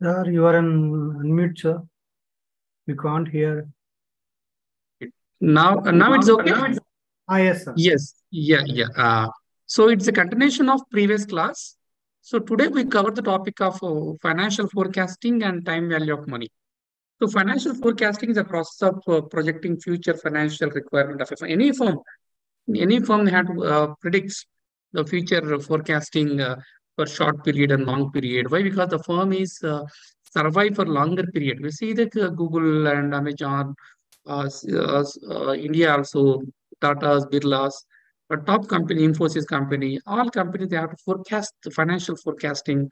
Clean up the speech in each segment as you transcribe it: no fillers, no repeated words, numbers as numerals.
Sir, you are on unmute, sir. We can't hear. Now it's okay. Yes, sir. Yes, yeah. So it's a continuation of previous class. So today we cover the topic of financial forecasting and time value of money. So financial forecasting is a process of projecting future financial requirement of any firm. Any firm had predicts the future forecasting for short period and long period. Why? Because the firm is survive for longer period. We see that Google and Amazon, India also, Tata's, Birla's, a top company, Infosys company, all companies they have to forecast the financial forecasting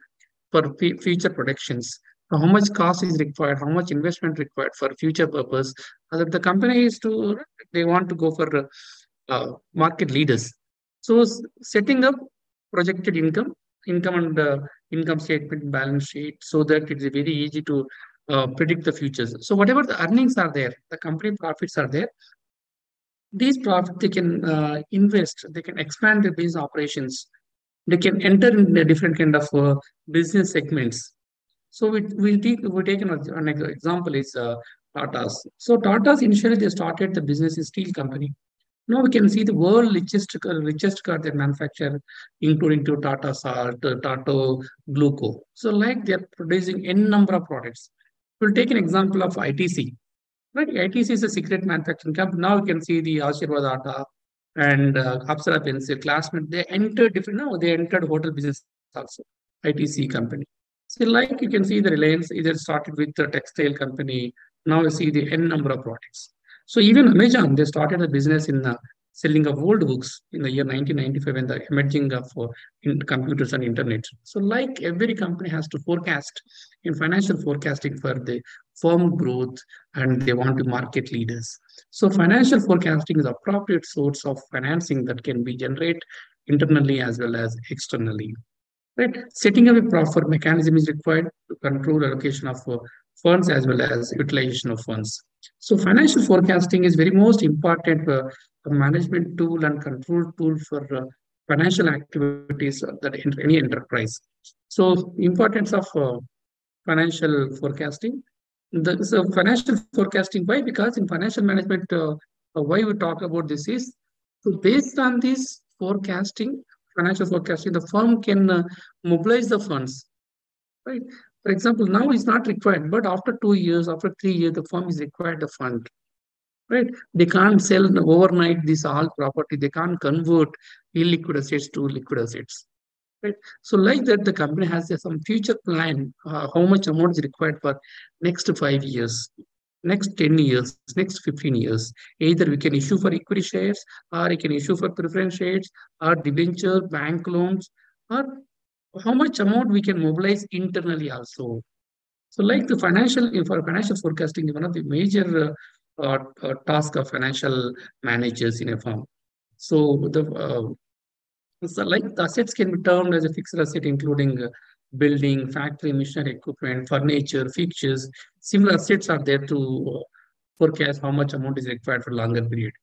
for future predictions. So how much cost is required, how much investment required for future purpose. The company is to they want to go for market leaders. So setting up projected income and income statement, balance sheet, so that it is very easy to predict the futures. So whatever the earnings are there, the company profits are there. These profits they can invest, they can expand their business operations, they can enter in a different kind of business segments. So we take an example is Tata's. So Tata's initially they started the business in steel company. Now we can see the world richest car they manufacture, including to Tata Salt, Tata Gluco. So like they're producing n number of products. We'll take an example of ITC. Right, ITC is a secret manufacturing company. Now you can see the Ashirwad Atta and Apsara Pencil, Classmate. They entered different. Now they entered hotel business also. ITC company. So like you can see the Reliance either started with the textile company. Now you see the n number of products. So even Amazon, they started a business in selling of old books in the year 1995 when the emerging of in computers and internet. So like every company has to forecast in financial forecasting for the firm growth and they want to market leaders. So financial forecasting is appropriate source of financing that can be generated internally as well as externally. Right? Setting up a proper mechanism is required to control allocation of funds as well as utilization of funds. So financial forecasting is very most important management tool and control tool for financial activities that any enterprise. So importance of financial forecasting. So financial forecasting, why? Because in financial management, why we talk about this is, so based on this forecasting, financial forecasting, the firm can mobilize the funds, right? For example, now it's not required, but after 2 years, after 3 years, the firm is required the fund, right? They can't sell overnight this all property. They can't convert illiquid assets to liquid assets. Right. So like that, the company has some future plan, how much amount is required for next 5 years, next 10 years, next 15 years. Either we can issue for equity shares, or we can issue for preference shares, or debenture, bank loans, or how much amount we can mobilize internally also. So like the financial, for financial forecasting is one of the major task of financial managers in a firm. So so like the assets can be termed as a fixed asset, including building, factory, machinery, equipment, furniture, fixtures. Similar assets are there to forecast how much amount is required for longer period.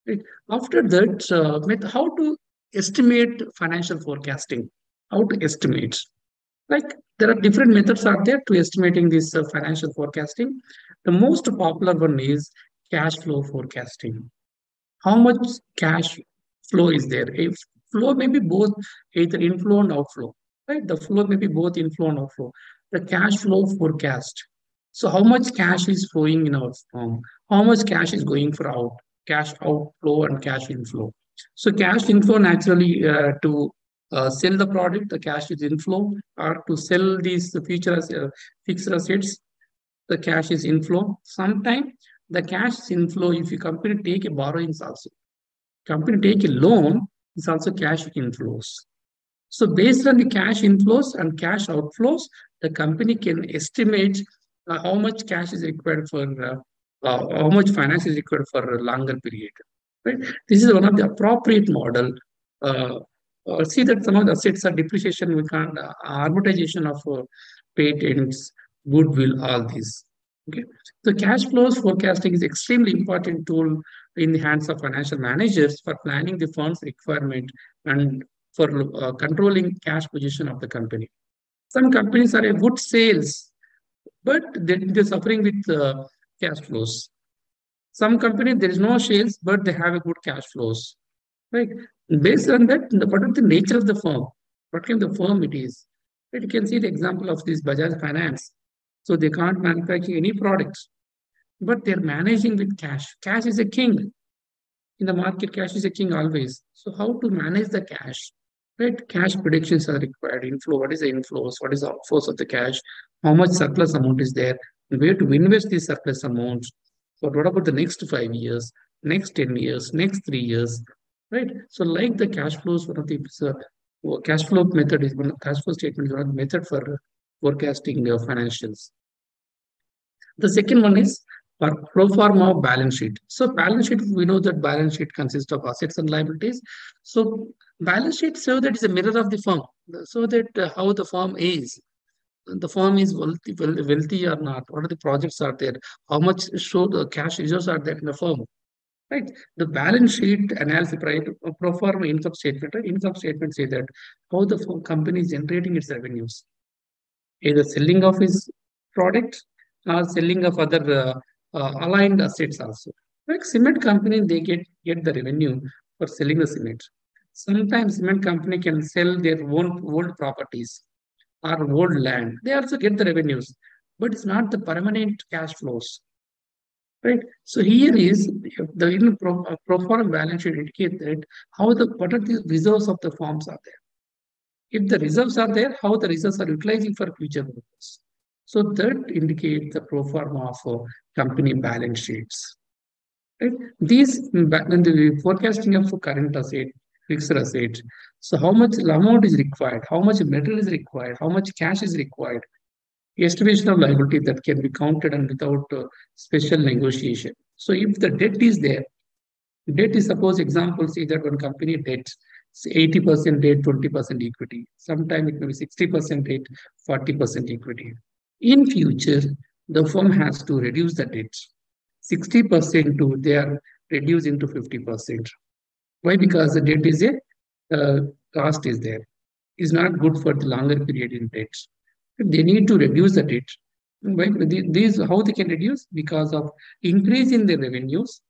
Right? After that, how to estimate financial forecasting? How to estimate? Like there are different methods are there to estimating this financial forecasting. The most popular one is cash flow forecasting. How much cash flow is there? If flow may be both either inflow and outflow, right? The flow may be both inflow and outflow. The cash flow forecast. So how much cash is flowing in our firm? How much cash is going for out? Cash outflow and cash inflow. So cash inflow naturally to sell the product, the cash is inflow, or to sell these future fixed assets, the cash is inflow. Sometimes the cash is inflow if you company take a borrowings also. Company take a loan, it's also cash inflows. So based on the cash inflows and cash outflows, the company can estimate how much cash is required for how much finance is required for a longer period. Right? This is one of the appropriate model. See that some of the assets are depreciation, we can't amortization of patents, goodwill, all these. Okay, so cash flows forecasting is extremely important tool in the hands of financial managers for planning the funds requirement and for controlling cash position of the company. Some companies are a good sales but they're suffering with cash flows. Some company there is no sales, but they have a good cash flows. Right. Based on that, what is the nature of the firm? What kind of firm it is? Right. You can see the example of this Bajaj Finance. So they can't manufacture any products, but they're managing with cash. Cash is a king in the market. Cash is a king always. So how to manage the cash? Right. Cash predictions are required. Inflow. What is the inflows? What is the outflows of the cash? How much surplus amount is there? Where to invest these surplus amounts? But what about the next 5 years, next 10 years, next 3 years? Right. So, like the cash flows, one of the cash flow method is one cash flow statement is one of the method for forecasting financials. The second one is pro forma balance sheet. So balance sheet, we know that balance sheet consists of assets and liabilities. So balance sheet so that is a mirror of the firm, so that how the firm is. The firm is wealthy or not. What are the projects are there? How much show the cash reserves are there in the firm? Right. The balance sheet analysis, right? Pro forma income statement. Right? Income statement say that how the company is generating its revenues, either selling of his product or selling of other aligned assets also. Like cement company, they get the revenue for selling the cement. Sometimes cement company can sell their own old properties or old land. They also get the revenues, but it's not the permanent cash flows. Right. So here is the pro forma balance sheet indicate that how the what are the reserves of the firms are there. If the reserves are there, how the reserves are utilizing for future purpose. So that indicates the pro forma of company balance sheets. Right? These when the forecasting of current asset, fixed asset. So how much amount is required, how much metal is required, how much cash is required. Estimation of liability that can be counted and without special negotiation. So if the debt is there, debt is suppose example, see that one company debt, 80% debt, 20% equity. Sometimes it may be 60% debt, 40% equity. In future, the firm has to reduce the debt. 60% to they are reducing to 50%. Why? Because the debt is a cost is there. Is not good for the longer period in debt. They need to reduce the debt. Why? These how they can reduce? Because of increasing the revenues,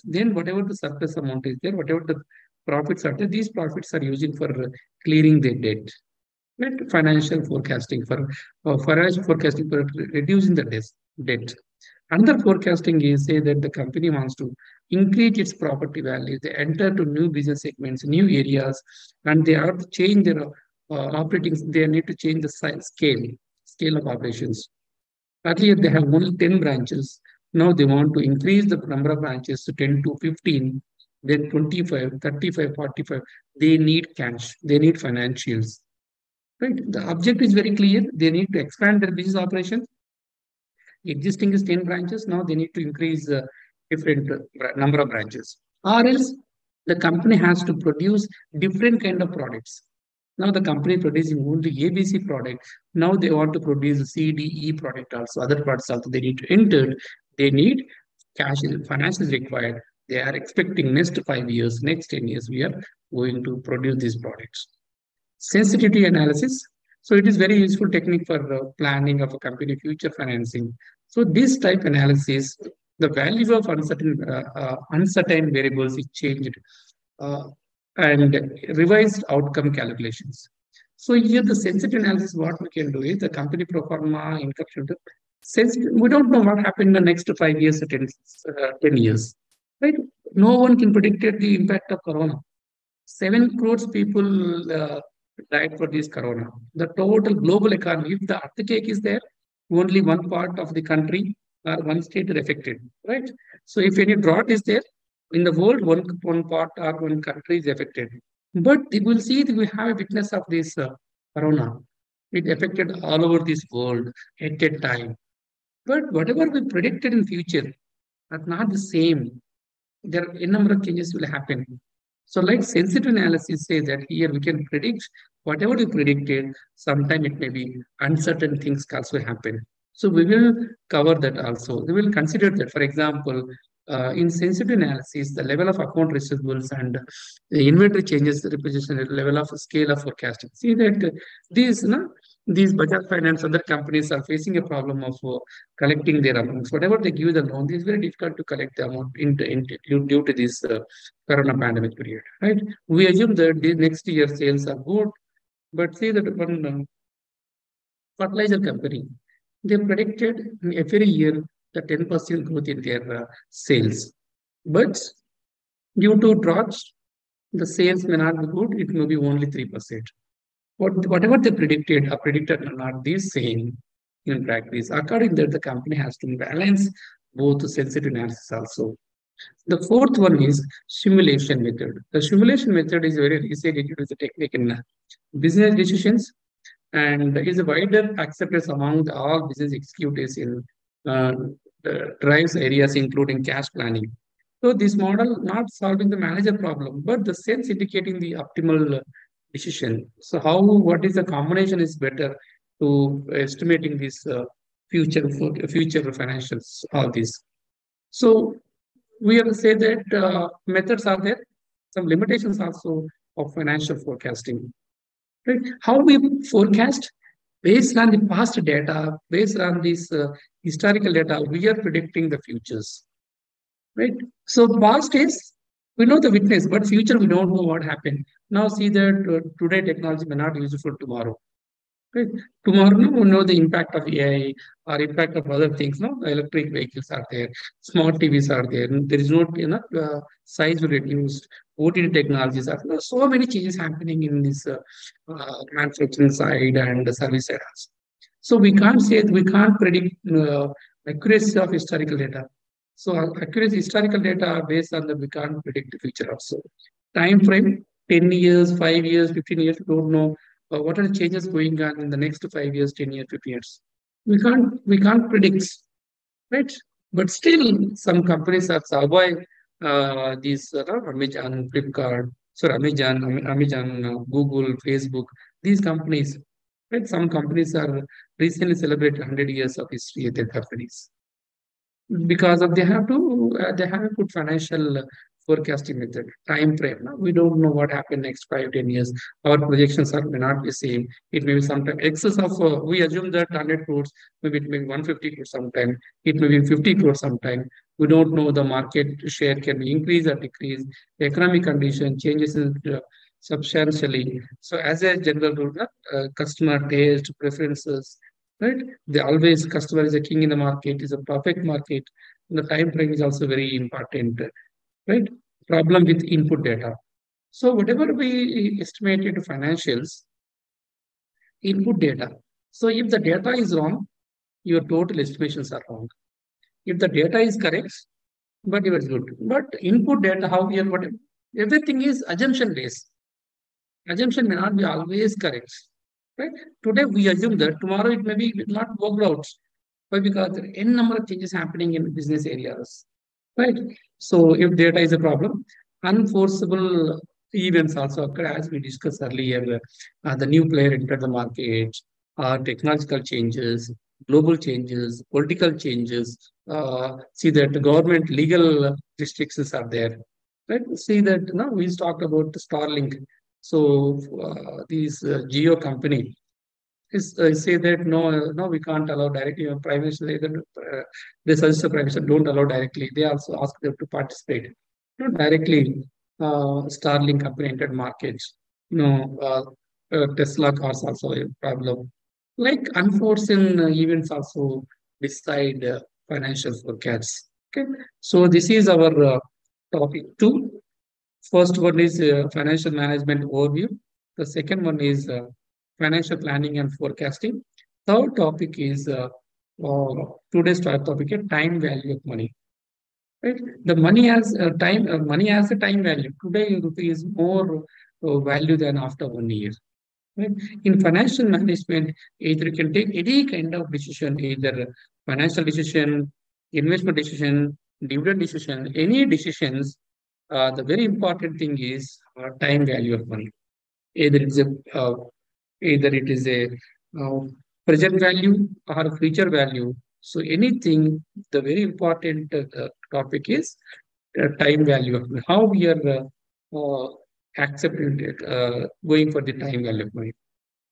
then whatever the surplus amount is there, whatever the profits are there, these profits are using for clearing their debt. Right? Financial forecasting for reducing the debt. Another forecasting is say that the company wants to increase its property value. They enter to new business segments, new areas, and they have to change their operating. They need to change the scale of operations. Earlier, they have only 10 branches. Now they want to increase the number of branches to 10 to 15, then 25, 35, 45. They need cash. They need financials. Right? The object is very clear. They need to expand their business operations. Existing is 10 branches. Now they need to increase different number of branches. Or else the company has to produce different kind of products. Now the company producing only ABC product. Now they want to produce CDE product also. Other parts also they need to enter. They need cash, finance is required. They are expecting next 5 years, next 10 years, we are going to produce these products. Sensitivity analysis. So it is very useful technique for planning of a company future financing. So this type analysis, the value of uncertain variables is changed uh, and revised outcome calculations. So here the sensitive analysis, what we can do is the company pro forma income should we don't know what happened in the next 5 years or 10 years, right? No one can predict the impact of corona. 7 crores people died for this corona. The total global economy, if the earthquake is there, only one part of the country or one state is affected, right? So if any drought is there in the world, one part or one country is affected. But we will see that we have a witness of this corona. It affected all over this world at a time. But whatever we predicted in future are not the same. There are a number of changes will happen. So like sensitive analysis say that here we can predict whatever we predicted, sometime it may be uncertain things also happen. So we will cover that also. We will consider that, for example, in sensitive analysis, the level of account receivables and the inventory changes the representation level of scale of forecasting. See that these, no, These Bajaj Finance, other companies are facing a problem of collecting their amounts. Whatever they give the loan, it's very difficult to collect the amount due to this Corona pandemic period, right? We assume that the next year sales are good, but see that one fertilizer company, they predicted every year the 10% growth in their sales. But due to droughts, the sales may not be good, it may be only 3%. Whatever they predicted are predicted are not the same in practice. According to that, the company has to balance both sensitive analysis also. The fourth one is simulation method. The simulation method is very recently introduced the technique in business decisions and is wider acceptance among all business executives in uh, drives areas including cash planning. So this model not solving the manager problem, but the sense indicating the optimal decision. So how what is the combination is better to estimating this future financials all these. So we have to say that methods are there, some limitations also of financial forecasting. Right? How we forecast based on the past data, based on this historical data, we are predicting the futures. Right? So past is we know the witness, but future we don't know what happened. Now see that today technology may not be useful tomorrow. Right? Tomorrow, no, we know the impact of AI or impact of other things. No, electric vehicles are there, smart TVs are there. There is no, size will reduced. OTT technologies are there. So many changes happening in this manufacturing side and the service side also. So we can't say we can't predict accuracy of historical data. So accuracy historical data are based on the we can't predict the future also. Time frame 10 years, 5 years, 15 years, we don't know what are the changes going on in the next 5 years, 10 years, 15 years. We can't predict, right? But still, some companies are survive these Amazon, Flipkart, sorry, Amazon, Google, Facebook. These companies, right? Some companies are recently celebrated 100 years of history of their companies because of they have a good financial forecasting method time frame. No? We don't know what happened next 5 10 years. Our projections are may not be same. It may be sometime excess of we assume that 100 crores, maybe it may be 150 crores sometime, it may be 50 crores sometime. We don't know the market share can be increase or decrease. The economic condition changes substantially. So as a general rule, customer taste preferences, right? They always customer is a king in the market, is a perfect market. The time frame is also very important, right? Problem with input data. So whatever we estimated financials, input data. So if the data is wrong, your total estimations are wrong. If the data is correct, but it was good. But input data, how we are whatever, everything is assumption based. Assumption may not be always correct. Right? Today we assume that tomorrow it may be not worked out. Why? Because there are n number of changes happening in business areas. Right? So if data is a problem, unforeseeable events also occur as we discussed earlier. The new player entered the market, technological changes, global changes, political changes. See that the government legal restrictions are there. Right? See that now we talked about the Starlink. So these geo company is say that no, we can't allow directly privacy. They suggest the privacy don't allow directly. They also ask them to participate. Not directly. Starlink company entered markets. Tesla cars also a problem. Like unforeseen events also decide financial forecasts. Okay, so this is our topic two. First one is financial management overview. The second one is financial planning and forecasting. Third topic is today's topic is time value of money. Right? The money has time. Money has a time value. Today, rupee is more value than after 1 year. Right? In financial management, either you can take any kind of decision, either financial decision, investment decision, dividend decision, any decisions. The very important thing is time value of money. Either it's a either it is a uh, present value or future value. So anything, the very important topic is time value of money. How we are accepting it, going for the time value of money.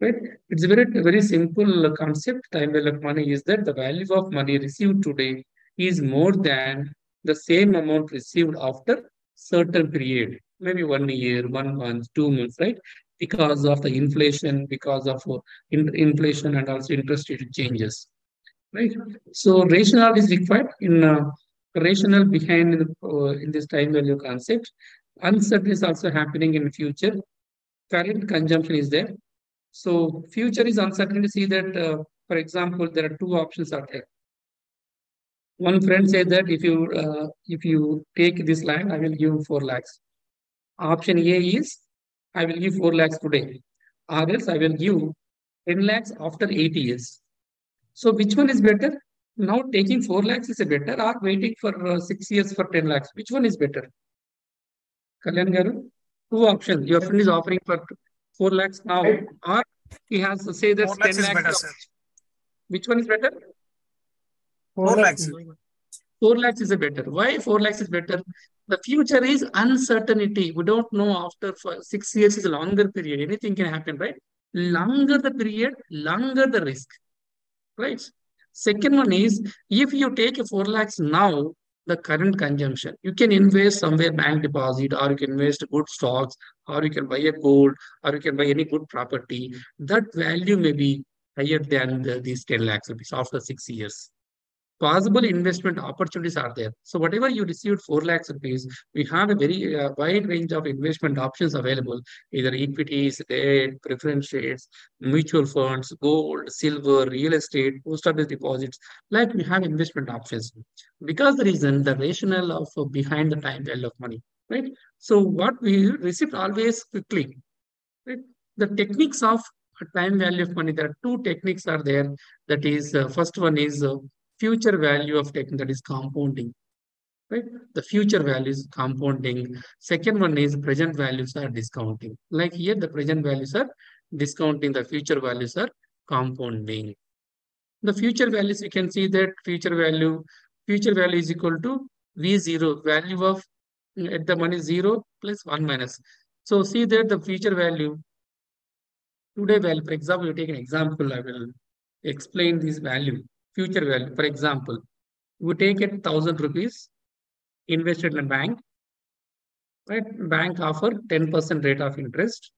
right? It's a very simple concept. Time value of money is that the value of money received today is more than the same amount received after certain period, maybe 1 year, 1 month, 2 months, right? Because of the inflation, because of inflation and also interest rate changes, right? So rationale is required in rationale behind in this time value concept. Uncertainty is also happening in future. Current consumption is there, so future is uncertain. See that, for example, there are two options out there. One friend said that if you take this land, I will give you 4 lakhs. Option A is I will give 4 lakhs today, or else I will give 10 lakhs after 8 years. So which one is better? Now taking 4 lakhs is a better, or waiting for 6 years for 10 lakhs. Which one is better? Kalyan Garu, two options. Your friend is offering for 4 lakhs now, or he has to say that 4 10 lakhs is lakhs. better, sir. Which one is better? 4 lakhs. 4 lakhs is a better. Why 4 lakhs is better? The future is uncertainty. We don't know after 6 years is a longer period. Anything can happen, right? Longer the period, longer the risk, right? Second one is if you take a 4 lakhs now, the current consumption, you can invest somewhere bank deposit, or you can invest good stocks, or you can buy a gold, or you can buy any good property. That value may be higher than these 10 lakhs rupees after 6 years. Possible investment opportunities are there. So whatever you received 4 lakhs rupees, we have a very wide range of investment options available, either equities, debt, preference shares, mutual funds, gold, silver, real estate, post office deposits. Like we have investment options. Because the reason, the rationale of behind the time value of money, right? So what we receive always quickly, right? The techniques of time value of money, there are two techniques are there. That is, first one is future value of technique, that is compounding, right? The future value is compounding. Second one is present values are discounting. Like here, the present values are discounting, the future values are compounding. The future values, you can see that future value is equal to V0, value of at the money 0 plus 1 minus. So see that the future value today value, for example, you take an example, I will explain this value, future value. For example, we take it 1,000 rupees invested in a bank, right? Bank offer 10% rate of interest,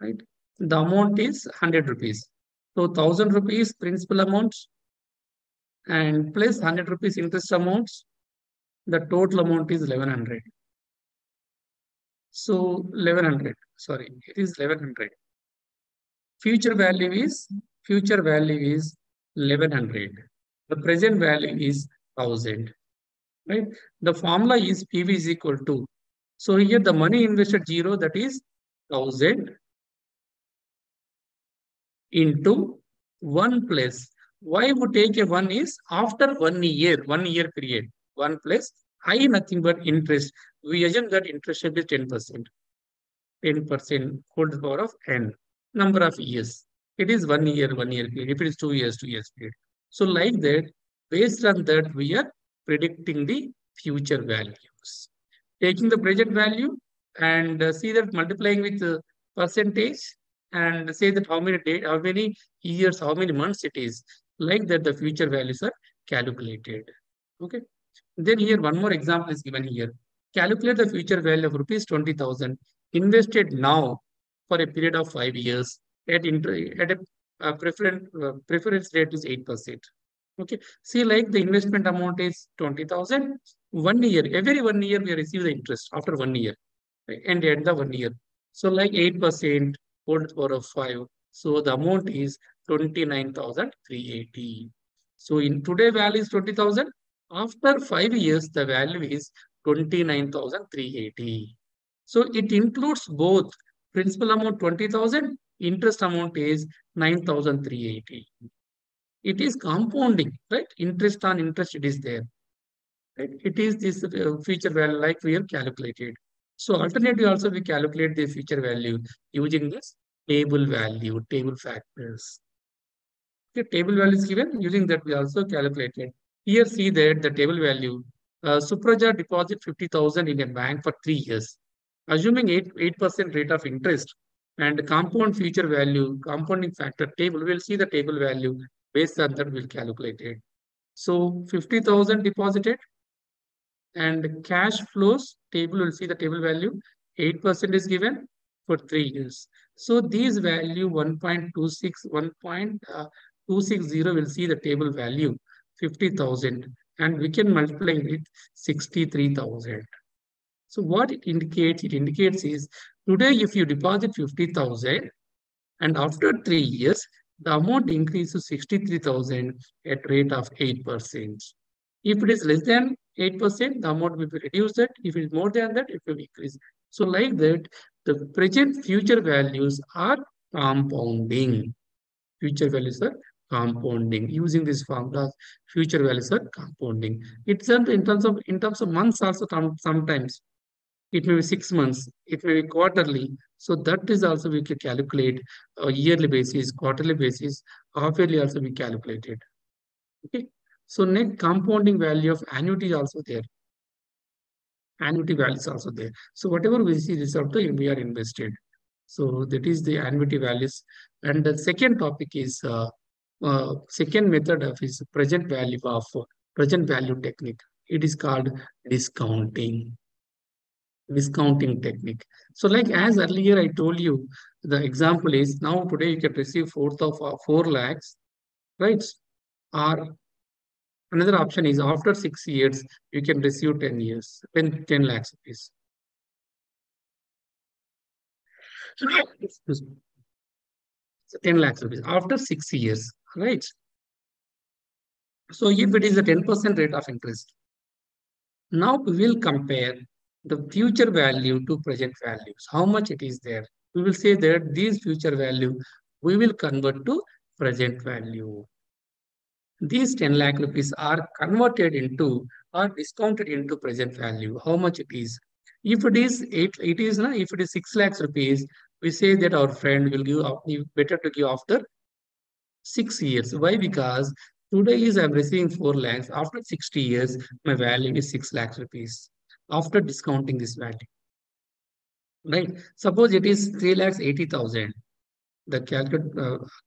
right? The amount is 100 rupees. So 1,000 rupees principal amount and plus 100 rupees interest amounts, the total amount is 1100. So 1100, sorry, it is 1100. Future value is 1100. The present value is 1,000, right? The formula is PV is equal to. So here the money invested 0, that is 1,000 into 1 plus. Why we take a 1 is after 1 year period. 1 plus I nothing but interest. We assume that interest rate is 10%. 10% whole to the power of n number of years. It is 1 year period. If it is 2 years, 2 years period. So like that, based on that, we are predicting the future values. Taking the present value and see that multiplying with percentage and say that how many years, how many months it is. Like that, the future values are calculated. Okay. Then here one more example is given here. Calculate the future value of rupees 20,000 invested now for a period of 5 years at a preference rate is 8%. Okay. See, like the investment amount is 20,000. 1 year, every 1 year we receive the interest after 1 year, right? And at the 1 year. So like 8% whole to the power of 5. So the amount is 29,380. So in today value is 20,000. After 5 years, the value is 29,380. So it includes both principal amount 20,000, interest amount is 9,380. It is compounding, right? Interest on interest, it is there. Right? It is this future value like we have calculated. So alternatively also we calculate the future value using this table value, table factors. The table value is given, using that we also calculated. Here see that the table value, Supraja deposit 50,000 in a bank for 3 years, assuming 8% rate of interest And compound future value, compounding factor table, we'll see the table value. Based on that, we'll calculate it. So 50,000 deposited, and cash flows table, will see the table value. 8% is given for 3 years. So these value 1.26, 1.260 will see the table value 50,000, and we can multiply with 63,000. So what it indicates? It indicates is today if you deposit 50,000 and after 3 years, the amount increases to 63,000 at rate of 8%. If it is less than 8%, the amount will be reduced. If it is more than that, it will increase. So like that, the present future values are compounding. Future values are compounding. Using this formula, future values are compounding. It's in terms of months also sometimes. It may be 6 months, it may be quarterly. So that is also we can calculate yearly basis, quarterly basis, half yearly also we calculated. Okay. So net compounding value of annuity is also there. Annuity value is also there. So whatever we see this after we are invested. So that is the annuity values. And the second topic is second method of is present value technique. It is called discounting technique. So like as earlier I told you, the example is now today you can receive 4 lakhs, right? Or another option is after 6 years, you can receive 10 years, 10 lakhs rupees. Excuse me. So 10 lakhs rupees after 6 years, right? So if it is a 10% rate of interest, now we will compare the future value to present values. How much it is there? We will say that these future value, we will convert to present value. These 10 lakh rupees are converted into or discounted into present value. How much it is? If it is if it is 6 lakhs rupees, we say that our friend will give better to give after 6 years. Why? Because today is I'm receiving 4 lakhs. After 60 years, my value is 6 lakhs rupees. After discounting this value. Right? Suppose it is 3 lakhs 80,000. The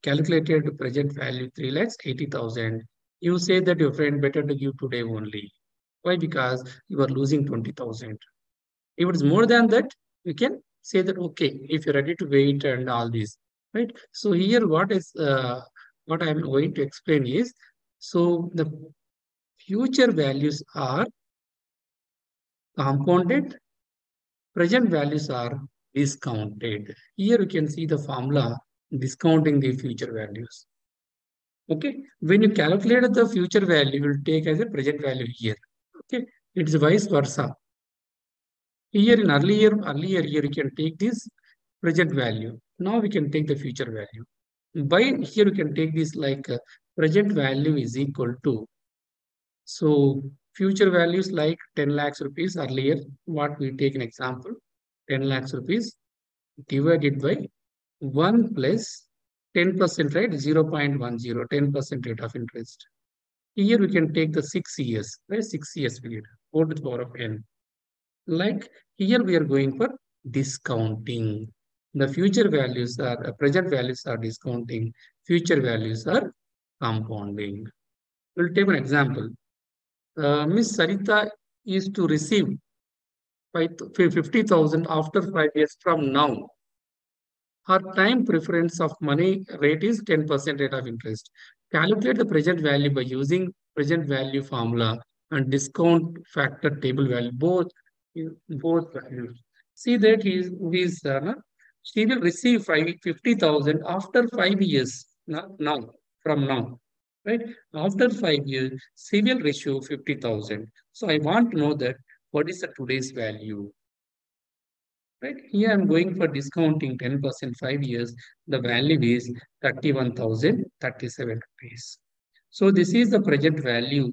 calculated present value 3 lakhs 80,000. You say that your friend better to give today only. Why? Because you are losing 20,000. If it is more than that, we can say that okay, if you're ready to wait and all this, right? So here what I'm going to explain is, so the future values are compounded, present values are discounted. Here you can see the formula discounting the future values. Okay, when you calculate the future value, you will take as a present value here. Okay, it's vice versa. Here in earlier year, you can take this present value. Now we can take the future value. By here, you can take this like present value is equal to. So future values like 10 lakhs rupees earlier, what we take an example, 10 lakhs rupees divided by 1 plus 10%, right? 0.10, 10% rate of interest. Here we can take the 6 years, right? 6 years period, 4 to the power of n. Like here we are going for discounting. The future values are, present values are discounting, future values are compounding. We'll take an example. Miss Sarita is to receive 50,000 after 5 years from now. Her time preference of money rate is 10% rate of interest. Calculate the present value by using present value formula and discount factor table value, both values. See that she will receive 50,000 after 5 years, not now, from now, right? After 5 years, she will receive 50,000. So I want to know that what is the today's value? Right here, I'm going for discounting 10% 5 years. The value is 31,037 rupees. So this is the present value.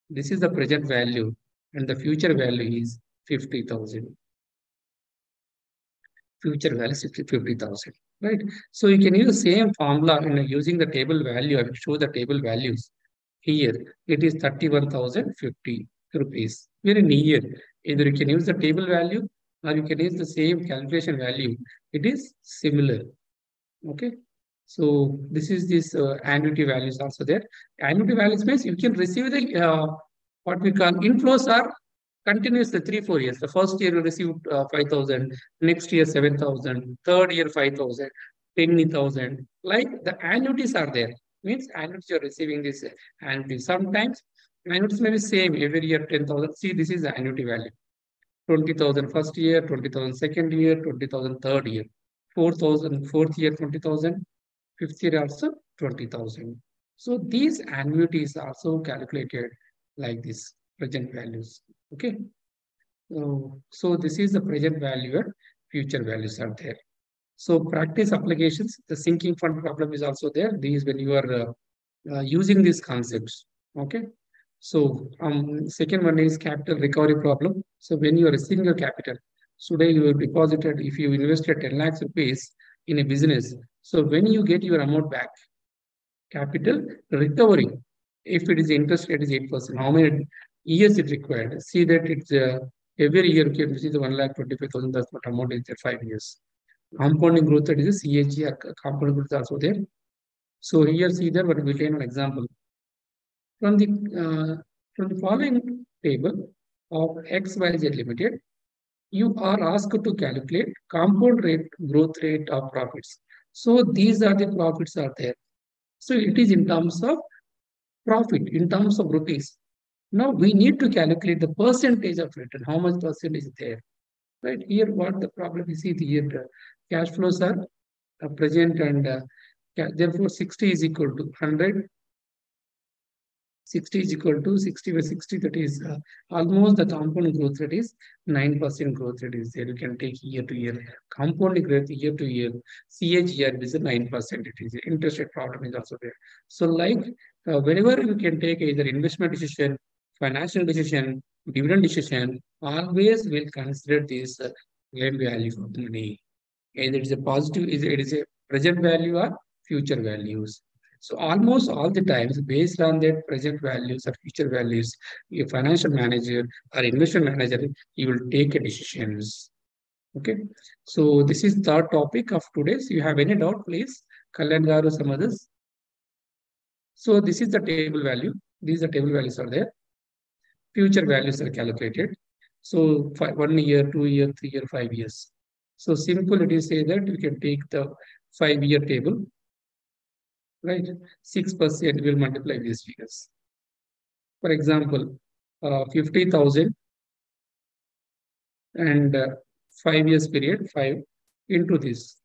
This is the present value, and the future value is 50,000. Future value is 50,000. Right. So you can use the same formula and using the table value. I will show the table values. Here it is 31,050 rupees. Here in year, either you can use the table value or you can use the same calculation value. It is similar. Okay. So this is this annuity values also there. Annuity values means you can receive the what we call inflows are continuous the 3-4 years. The first year you receive 5,000, next year 7,000, third year 5,000, 10,000. Like the annuities are there. Means annuities you're receiving this annuity. Sometimes annuities may be same every year 10,000. See, this is the annuity value. 20,000 first year, 20,000 second year, 20,000 third year, 4,000 fourth year, 20,000 fifth year also 20,000. So these annuities are also calculated like this present values. Okay. So this is the present value and future values are there. So practice applications, the sinking fund problem is also there. These when you are using these concepts. Okay. So second one is capital recovery problem. So when you are receiving your capital, today you have deposited, if you invested 10 lakhs rupees in a business, so when you get your amount back, capital recovery, if it is interest rate is 8%, how many years it required? See that it's every year you can see the 1,25,000, that's what amount is there, 5 years. Compounding growth rate is a CAGR, compounding growth is also there. So here see that, but we'll take an example. From the following table of XYZ Limited, you are asked to calculate compound rate growth rate of profits. So these are the profits are there. So it is in terms of profit, in terms of rupees. Now we need to calculate the percentage of return, how much percentage is there. Right here, what the problem is here, the cash flows are present and therefore 60 is equal to 100. 60 is equal to 60 by 60, that is almost the compound growth rate is 9% growth rate is there. You can take year to year. Compounding growth year to year, CAGR is a 9%. It is interest rate problem is also there. So like whenever you can take either investment decision, financial decision, dividend decision, always will consider this end value of money. Either it is a positive, it is a present value or future values. So almost all the times, based on that present values or future values, a financial manager or investment manager, you will take a decisions. Okay. So this is the topic of today. So you have any doubt, please? Kalyan garu, some others. So this is the table value. These are table values are there. Future values are calculated. So 1 year, 2 year, 3 year, 5 years. So simple, it is say that you can take the 5-year table, right? 6% will multiply these figures. For example, 50,000 and 5 years period, 5 into this,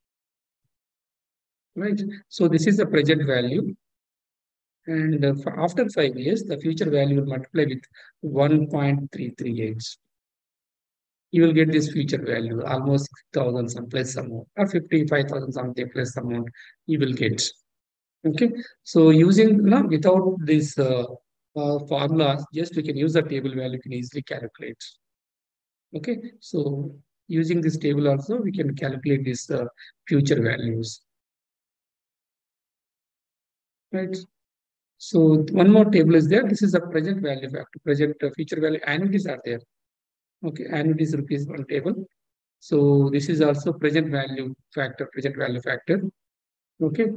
right? So this is the present value. And after 5 years, the future value will multiply with 1.338. You will get this future value, almost 6,000 some plus amount, or 55,000 something plus amount you will get. Okay, so using without this formula, just we can use the table value, you can easily calculate. Okay, so using this table also, we can calculate these future values. Right. So one more table is there. This is the present value factor, present future value. Annuities are there. Okay, annuities rupees one table. So this is also present value factor, present value factor. Okay,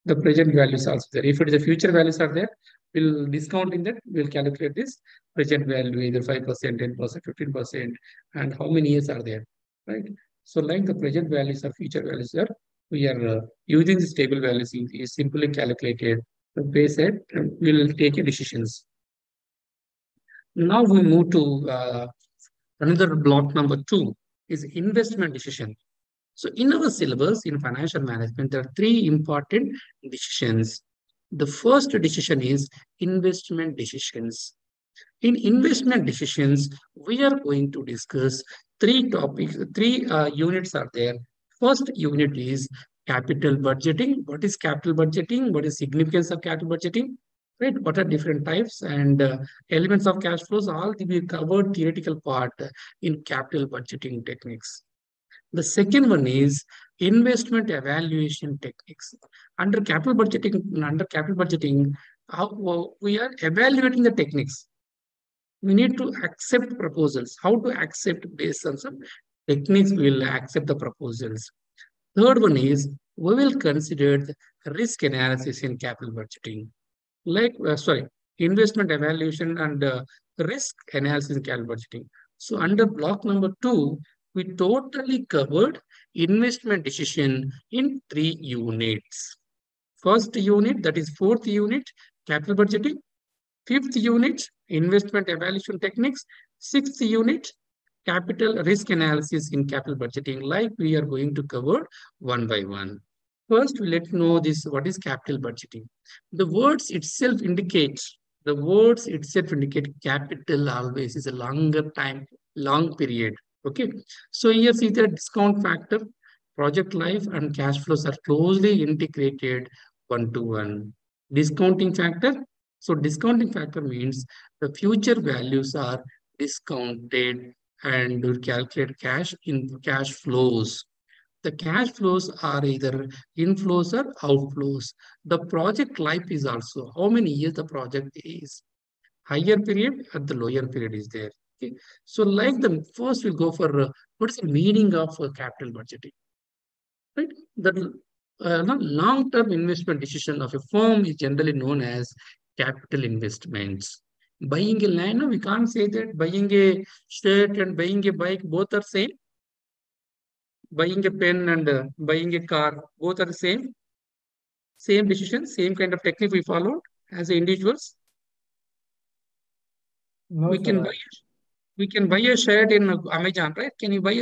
the present values also there. If it is a future values are there, we'll discount in that, we'll calculate this present value, either 5%, 10%, 15%, and how many years are there, right? So like the present values or future values are, we are using this table values is simply calculated. The base set, we'll take a decisions. Now we move to another block number 2 is investment decision. So in our syllabus in financial management, there are 3 important decisions. The first decision is investment decisions. In investment decisions, we are going to discuss 3 topics, 3 units are there. First unit is capital budgeting. What is capital budgeting? What is significance of capital budgeting? Right? What are different types and elements of cash flows? All we covered theoretical part in capital budgeting techniques. The second one is investment evaluation techniques. Under capital budgeting, we are evaluating the techniques. We need to accept proposals. How to accept based on some techniques we will accept the proposals. Third one is we will consider the risk analysis in capital budgeting. Investment evaluation and risk analysis in capital budgeting. So under block number 2, we totally covered investment decision in 3 units. First unit, that is fourth unit, capital budgeting. Fifth unit, investment evaluation techniques. Sixth unit, capital risk analysis in capital budgeting, like we are going to cover one by one. First, let's know this, what is capital budgeting. The words itself indicate capital always is a longer time, long period. Okay. So here see the discount factor, project life and cash flows are closely integrated one to one. Discounting factor. So discounting factor means the future values are discounted and will calculate cash in cash flows. The cash flows are either inflows or outflows. The project life is also how many years the project is. Higher period and the lower period is there. Okay. So like the first we'll go for what is the meaning of capital budgeting? Right? The long-term investment decision of a firm is generally known as capital investments. Buying a land, no, we can't say that buying a shirt and buying a bike, both are same. Buying a pen and buying a car, both are the same. Same decision, same kind of technique we followed as individuals. No, we sir. can buy we can buy a shirt in Amazon, right? Can you buy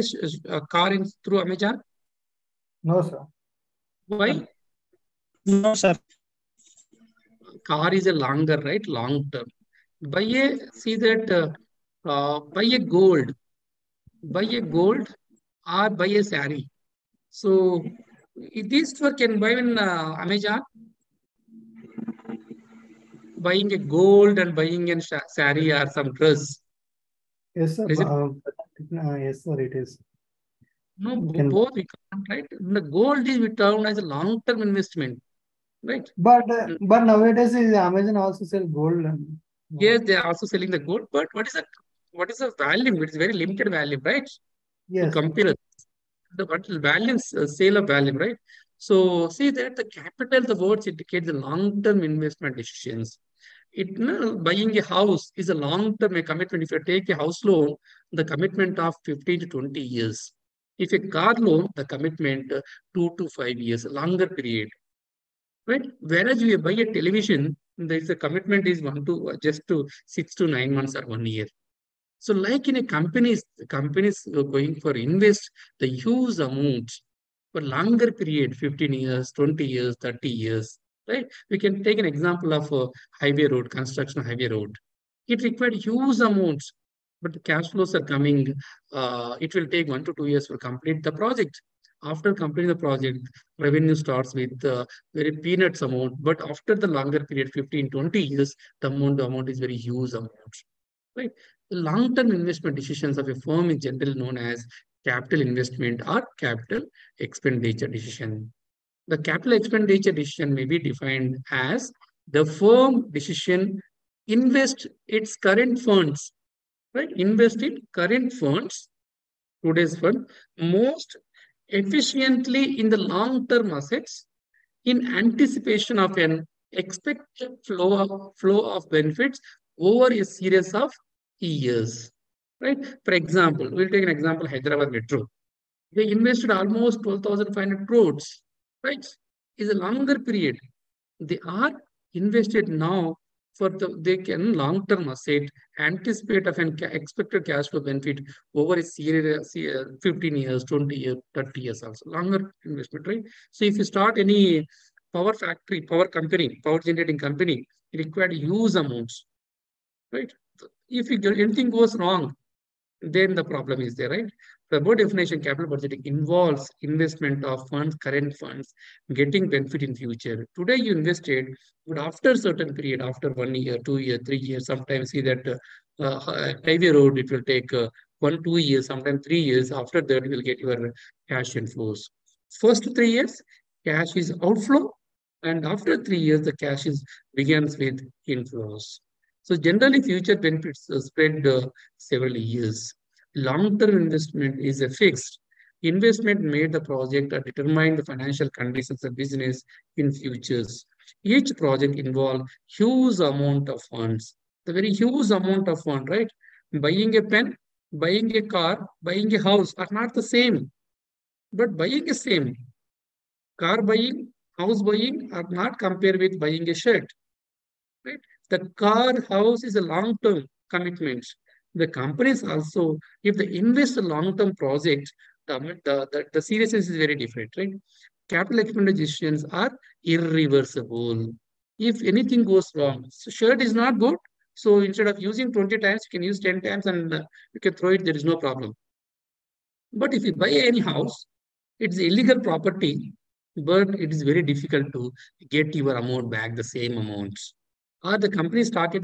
a car through Amazon? No, sir. Why? No, sir. Car is a longer, right? Long term. Buy a gold or buy a saree. So these two can buy in Amazon. Buying a gold and buying a saree or some dress. Yes, sir. Is it? Yes, sir, it is. No, Can both we can't, right? The gold is termed as a long-term investment, right? But nowadays is Amazon also sell gold. Yes, they are also selling the gold, but what is the value? It is very limited value, right? To Yes. compare the what is value, sale of value, right? So see that the capital, the words indicate the long-term investment decisions. Buying a house is a long-term commitment. If you take a house loan, the commitment of 15 to 20 years. If a car loan, the commitment 2 to 5 years, longer period. Right? Whereas you buy a television, there is a commitment is just to 6 to 9 months or 1 year. So, like in a companies are going for invest the huge amount for longer period, 15 years, 20 years, 30 years. Right? We can take an example of a highway road, construction highway road. It required huge amounts, but the cash flows are coming. It will take 1 to 2 years to complete the project. After completing the project, revenue starts with very peanuts amount, but after the longer period, 15, 20 years, the amount is very huge amount. Right? The long-term investment decisions of a firm is generally known as capital investment or capital expenditure decision. The capital expenditure decision may be defined as the firm decision invest its current funds, right? Invest in current funds, today's fund, most efficiently in the long-term assets in anticipation of an expected flow of benefits over a series of years. Right? For example, we'll take an example, Hyderabad Metro. They invested almost 12,500 crores, right? Is a longer period. They are invested now they can long-term asset anticipate of an expected cash flow benefit over a series 15 years, 20 years, 30 years also. Longer investment, right? So if you start any power factory, power company, power generating company, it required huge amounts, right? If anything goes wrong, then the problem is there, right? The board definition capital budgeting involves investment of funds, current funds, getting benefit in future. Today you invested, but after certain period, after 1 year, 2 year, 3 years, sometimes see that highway road, it will take 1, 2 years, sometimes 3 years. After that, you will get your cash inflows. First 3 years, cash is outflow, and after 3 years, the cash is begins with inflows. So generally, future benefits spread several years. Long-term investment is a fixed investment made the project or determine the financial conditions of business in futures. Each project involve huge amount of funds, the very huge amount of fund, right? Buying a pen, buying a car, buying a house are not the same, but buying is same. Car buying, house buying are not compared with buying a shirt, right? The car, house is a long-term commitment. The companies also, if they invest a long-term project, the seriousness is very different, right? Capital expenditures are irreversible. If anything goes wrong, so shirt is not good. So instead of using 20 times, you can use 10 times and you can throw it, there is no problem. But if you buy any house, it's illegal property, but it is very difficult to get your amount back, the same amounts. Or the company started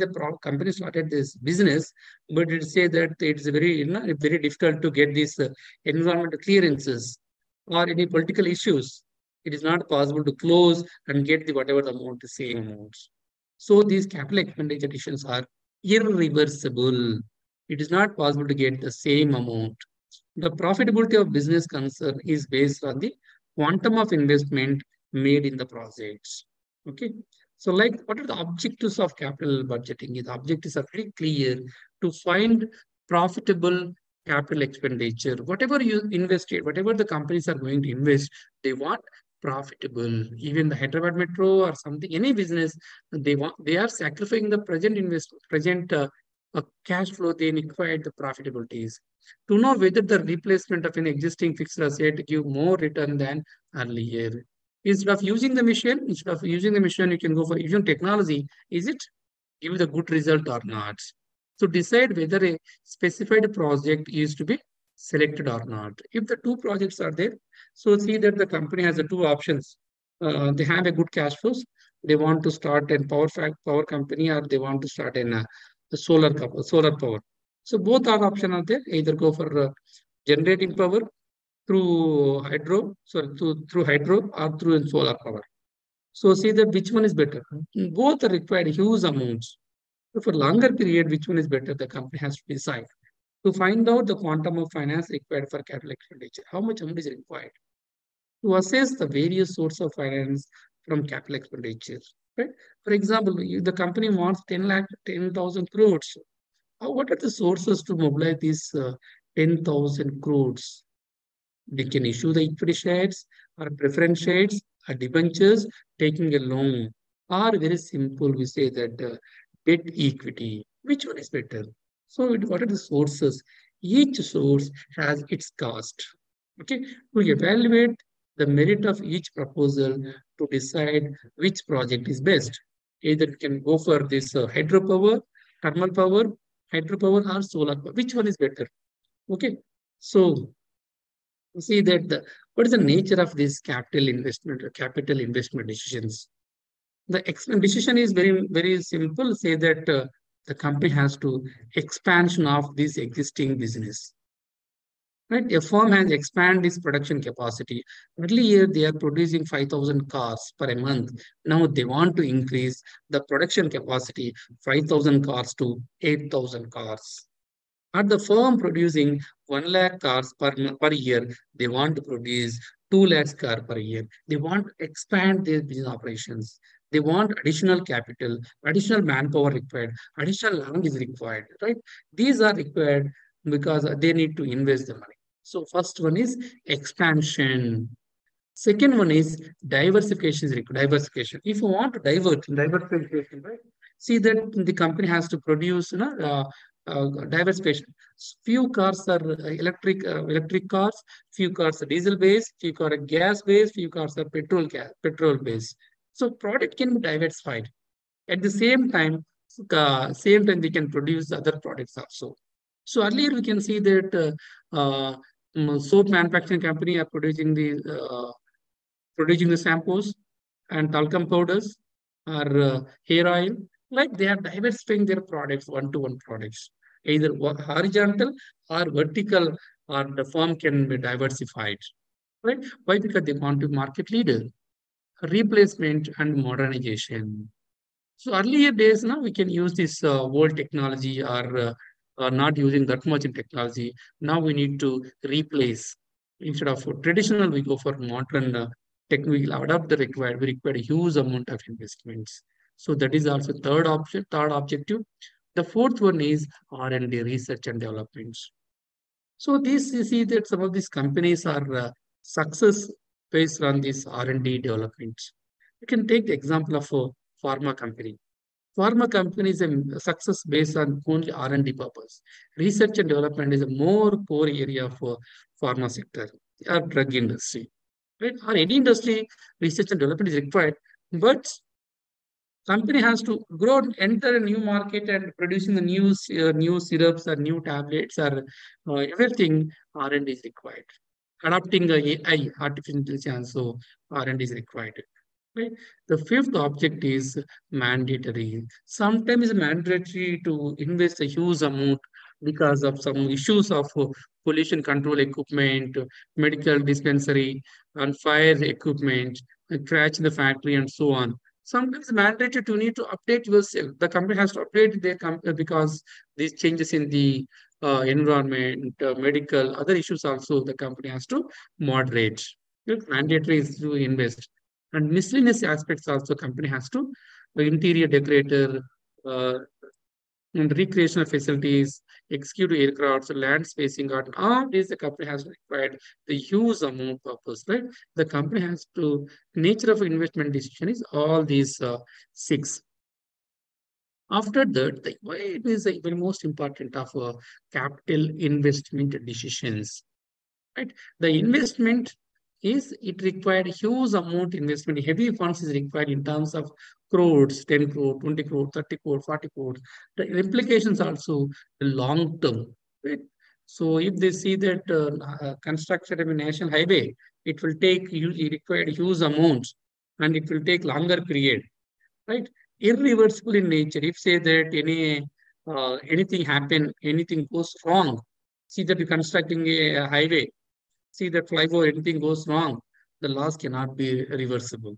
this business, but it say that it's very very difficult to get these environmental clearances or any political issues. It is not possible to close and get the whatever the amount, the same amounts. So these capital expenditure additions are irreversible. It is not possible to get the same amount. The profitability of business concern is based on the quantum of investment made in the projects. Okay. So, like, what are the objectives of capital budgeting? The objectives are very clear to find profitable capital expenditure. Whatever you invested, whatever the companies are going to invest, they want profitable. Even the Hyderabad Metro or something, any business, they are sacrificing the present cash flow. They require the profitabilities to know whether the replacement of an existing fixed asset give more return than earlier. Instead of using the machine, you can go for using technology. Is it give the good result or not? So decide whether a specified project is to be selected or not. If the two projects are there, so see that the company has the two options. They have a good cash flows. They want to start a power company, or they want to start a solar power. So both are option are there. Either go for generating power through hydro, through hydro or through solar power. So see that which one is better. Both are required huge amounts. So for longer period, which one is better, the company has to decide. To find out the quantum of finance required for capital expenditure, how much amount is required. To assess the various sources of finance from capital expenditure. Right? For example, if the company wants 10,000 crores, what are the sources to mobilize these 10,000 crores? They can issue the equity shares or preference shares or debentures, taking a loan. Or very simple, we say that debt equity. Which one is better? So what are the sources? Each source has its cost. Okay, to evaluate the merit of each proposal to decide which project is best. Either you can go for this hydropower, thermal power, hydropower, or solar power. Which one is better? Okay, so see that what is the nature of this capital investment or capital investment decisions? The decision is very simple. Say that the company has to expansion of this existing business. Right? A firm has expanded its production capacity. Earlier, they are producing 5,000 cars per a month. Now they want to increase the production capacity 5,000 cars to 8,000 cars. At the firm producing 1 lakh cars per year, they want to produce 2 lakhs car per year. They want to expand their business operations. They want additional capital, additional manpower required, additional land is required, right? These are required because they need to invest the money. So first one is expansion. Second one is diversification. Diversification. If you want to diversification, right? See that the company has to produce, diversification. Few cars are electric cars, few cars are diesel based, few cars are gas based, few cars are petrol based. So product can be diversified. At the same time we can produce other products also. So earlier we can see that soap manufacturing company are producing the shampoos and talcum powders or hair oil. Like they are diversifying their products, one-to-one products, either horizontal or vertical, or the firm can be diversified. Right? Why? Because they want to be market leader, replacement and modernization. So earlier days, now we can use this old technology or not using that much in technology. Now we need to replace. Instead of traditional, we go for modern tech. We will adopt the required. We require a huge amount of investments. So that is also third option, third objective. The fourth one is R&D, research and developments. So this you see that some of these companies are success based on these R&D developments. You can take the example of a pharma company. Pharma company is a success based on only R&D purpose. Research and development is a more core area for pharma sector or drug industry. Right? Or any industry, research and development is required, but company has to grow, enter a new market and producing the new syrups or new tablets or everything. R&D is required. Adopting the AI, artificial intelligence, so R&D is required. Right? The fifth object is mandatory. Sometimes it's mandatory to invest a huge amount because of some issues of pollution control equipment, medical dispensary, and fire equipment, crash in the factory, and so on. Sometimes mandatory to need to update yourself. The company has to update their company because these changes in the environment, medical, other issues also the company has to moderate. Mandatory is to invest. And miscellaneous aspects also company has to interior decorator uh, and recreational facilities, executive aircrafts, land spacing garden. All these the company has required the huge amount purpose, right? The company has to nature of investment decision is all these six. After that, why it is the very most important of capital investment decisions, right? The investment is it required huge amount investment. Heavy funds is required in terms of crores, 10 crore, 20 crore, 30 crore, 40 crore. The implications also long term, right? So if they see that construction of a national highway, it will take it required huge amounts and it will take longer period, right? Irreversible in nature. If say that anything happen, anything goes wrong, see that you're constructing a highway, see that flyover, anything goes wrong, the loss cannot be reversible.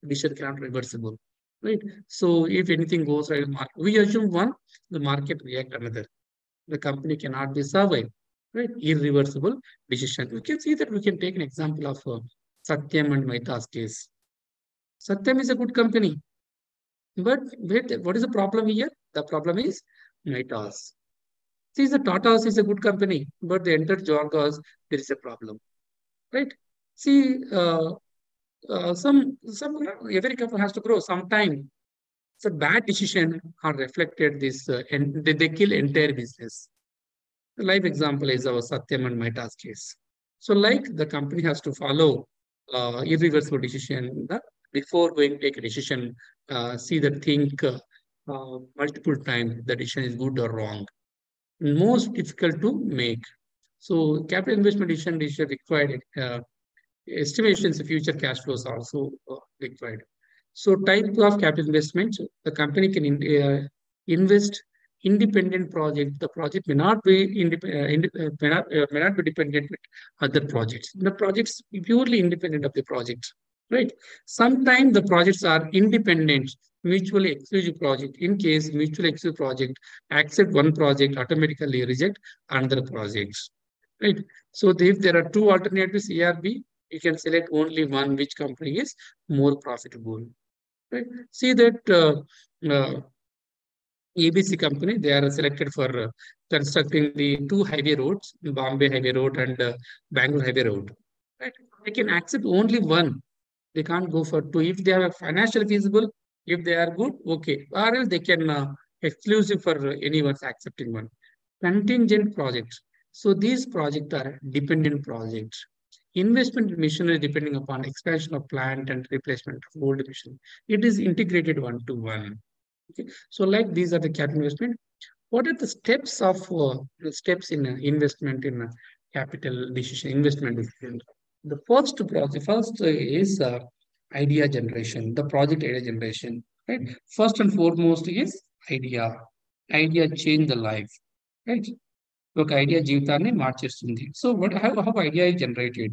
Decision cannot reversible, right? So if anything goes right, we assume one, the market react another. The company cannot be survived, right? Irreversible decision. We can see that we can take an example of Satyam and Mehta's case. Satyam is a good company, but wait, what is the problem here? The problem is Mehta's. See, the Tata's is a good company, but the entered Jorgas, there is a problem, right? See, every company has to grow sometime. So bad decision are reflected this and they kill entire business. The live example is our Satyam and Mehta's case. So like the company has to follow irreversible decision before going to take a decision, see the think multiple times the decision is good or wrong. Most difficult to make. So capital investment decision required estimations of future cash flows also required. So type of capital investment, the company can invest independent project. The project may not be may not be dependent with other projects. The projects purely independent of the project, right? Sometimes the projects are independent, mutually exclusive project. In case mutually exclusive project accept one project, automatically reject another projects, right? So if there are two alternatives, A or B, you can select only one which company is more profitable. Right? See that ABC company, they are selected for constructing the two highway roads, Bombay Highway Road and Bangalore Highway Road. Right? They can accept only one. They can't go for two. If they are financially feasible, if they are good, okay. Or else they can exclusive for anyone's accepting one. Contingent projects. So these projects are dependent projects. Investment in machinery depending upon expansion of plant and replacement of old machine. It is integrated one to one. Okay. So like these are the capital investment. What are the steps of steps in investment in capital decision, investment decision? The first is idea generation, the project idea generation. Right. First and foremost is idea. Idea change the life. Right. ఒక idea జీవితాన్ని మార్చేస్తుంది. So how idea is generated?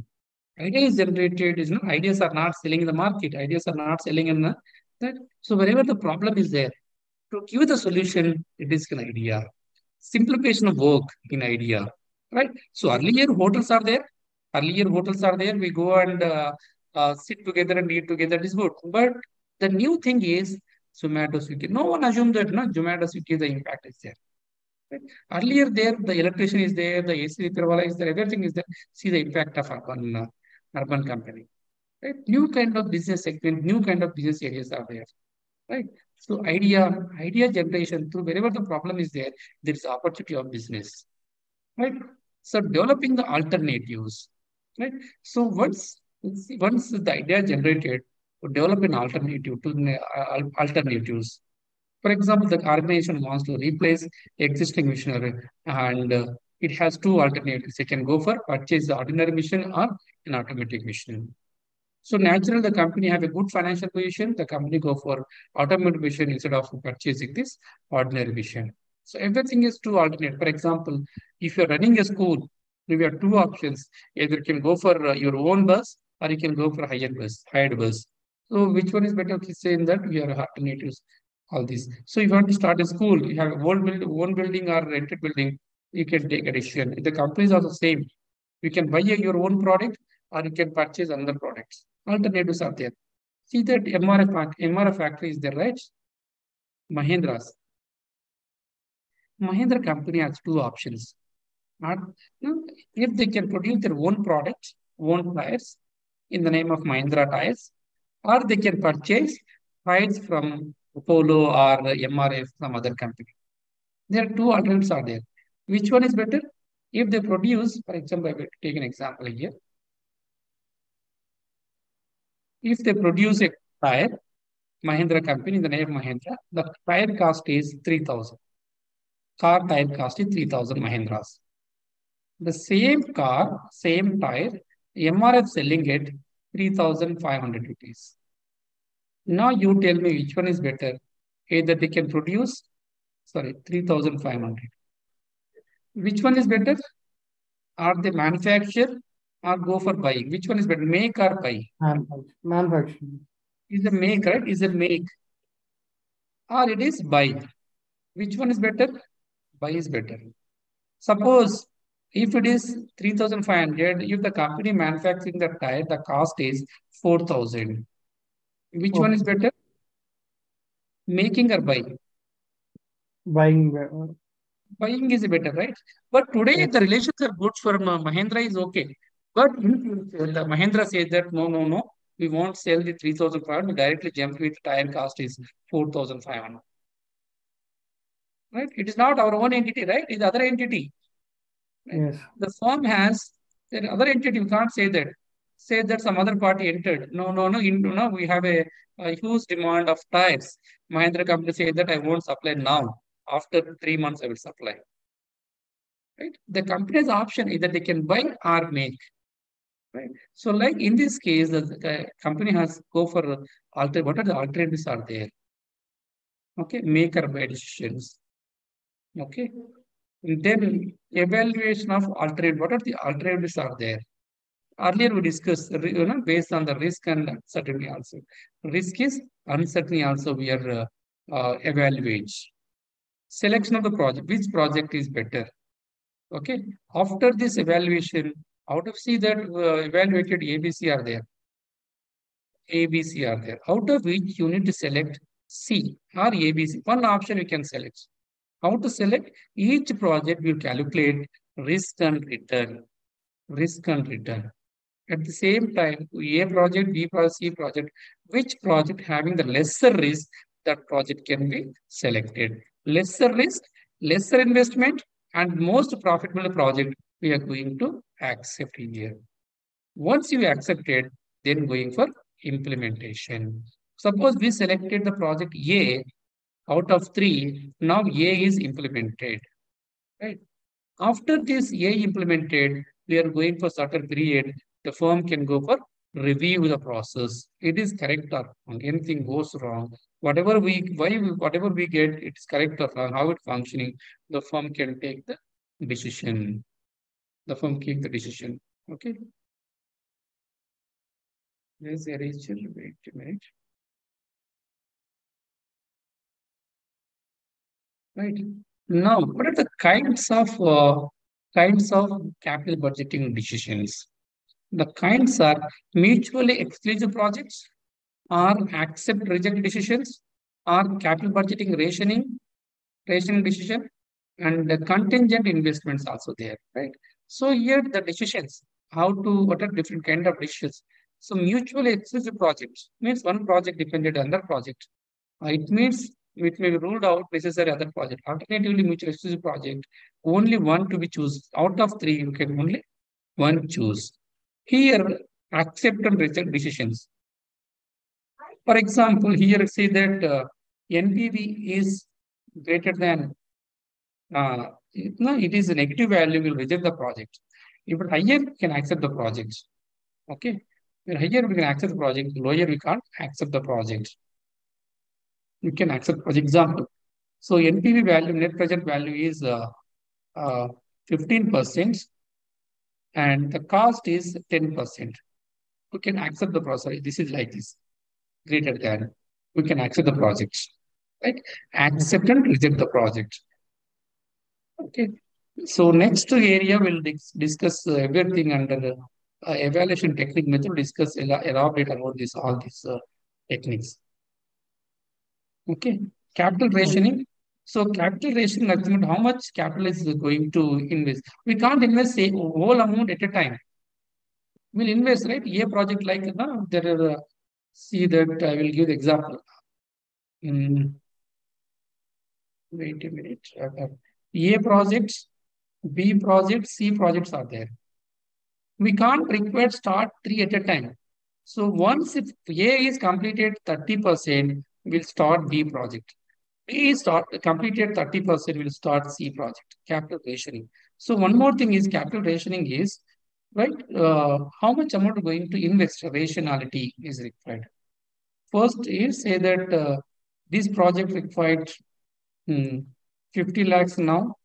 Idea is generated is ideas are not selling in the market. Ideas are not selling in the that. So wherever the problem is there, to give the solution, it is an idea. simplification of work in idea, right? So earlier hotels are there. Earlier hotels are there. We go and sit together and eat together. It is good. But the new thing is Zomato, Swiggy. No one assumed that no Zomato, Swiggy, the impact is there. Right? Earlier there, the electrician is there, the AC repair is there, everything is there. See the impact of urban company. Right? New kind of business segment, new kind of business areas are there. Right? So idea generation through wherever the problem is there is opportunity of business. Right? So developing the alternatives. Right? So once the idea generated, develop an alternative to alternatives. For example, the organization wants to replace existing machinery and it has two alternatives. It can go for purchase the ordinary machine or an automatic machine. So naturally, the company have a good financial position. The company go for automated machine instead of purchasing this ordinary machine. So everything is two alternate. For example, if you're running a school, you have two options. Either you can go for your own bus or you can go for hired bus. So which one is better? To say in that we are alternatives, all these. So if you want to start a school, you have own building or rented building, you can take a decision. The companies are the same. You can buy your own product or you can purchase another products. Alternatives are there. See that MRF factory is there, right? Mahindra's. Mahindra company has two options. If they can produce their own products, own tires in the name of Mahindra tires, or they can purchase tires from Polo or MRF from other company. There are two alternatives are there. Which one is better? If they produce, for example, I will take an example here. If they produce a tire, Mahindra company in the name of Mahindra, the tire cost is 3,000. Car tire cost is 3,000 Mahindras. The same car, same tire, MRF selling it 3,500 rupees. Now you tell me which one is better. Either they can produce, 3,500. Which one is better? Are they manufacture or go for buying? Which one is better, make or buy? Manufacturing. Is the make, right? Is a make or it is buy? Which one is better? Buy is better. Suppose if it is 3,500, if the company manufacturing the tire, the cost is 4,000. Which one is better? Making or buying? Buying. Buying is better, right? But today the relations are good for Mahindra is okay. But the Mahindra says that no, we won't sell the 3,500, we directly jump with tire cost is 4,500. Right? It is not our own entity, right? It is other entity. Right? Yes. The firm has the other entity. You can't say that. Say that some other party entered. No. We have a huge demand of tires. Mahindra company says that I won't supply now. After 3 months, I will supply. Right? The company has option either they can buy or make. Right? So, like in this case, the company has go for alter. What are the alternatives are there? Okay, make or buy decisions. Okay. And then evaluation of alternative. What are the alternatives are there? Earlier we discussed, based on the risk and uncertainty also. Risk is uncertainty also we are evaluate. Selection of the project. Which project is better? Okay. After this evaluation, out of C that evaluated ABC are there. ABC are there. Out of which you need to select C or ABC. One option you can select. How to select? Each project will calculate risk and return. Risk and return. At the same time, A project, B project, C project, which project having the lesser risk, that project can be selected. Lesser risk, lesser investment, and most profitable project we are going to accept here. Once you accepted, then going for implementation. Suppose we selected the project A out of 3, now A is implemented, right? After this A implemented, we are going for certain period, the firm can go for review the process. It is correct or wrong. Anything goes wrong. Whatever we get, it is correct or wrong, how it's functioning, the firm can take the decision. The firm take the decision. Okay. Yes, Rachel, wait a minute. Right. Now, what are the kinds of capital budgeting decisions? The kinds are mutually exclusive projects, or accept reject decisions, or capital budgeting rationing decision, and the contingent investments also there, right? So here the decisions, what are different kind of decisions. So mutually exclusive projects means one project dependent on another project. It means it may be ruled out necessary other project. Alternatively, mutual exclusive project, only one to be choose. Out of three, you can only one choose. Here, accept and reject decisions. For example, here say that NPV is greater than no, it is a negative value, will reject the project. If it higher, we can accept the project. Okay. If higher, we can accept the project. Lower, we can't accept the project. You can accept, for example. So NPV value, net present value is 15%, and the cost is 10%. We can accept the project. This is like this, greater than. We can accept the project. Right? Accept and reject the project. Okay. So next area we'll discuss everything under the evaluation technique method. Discuss elaborate about this all these techniques. Okay. Capital rationing. So capital rationing estimate how much capital is going to invest. We can't invest say whole amount at a time. We'll invest, right? A project like there are see that I will give the example. Wait a minute. A projects, B projects, C projects are there. We can't require start three at a time. So once if A is completed 30%, we'll start B project. B is completed 30%, we'll start C project, capital rationing. So one more thing is capital rationing is, right, how much amount going to invest, rationality is required. First is say that this project required 50 lakhs now,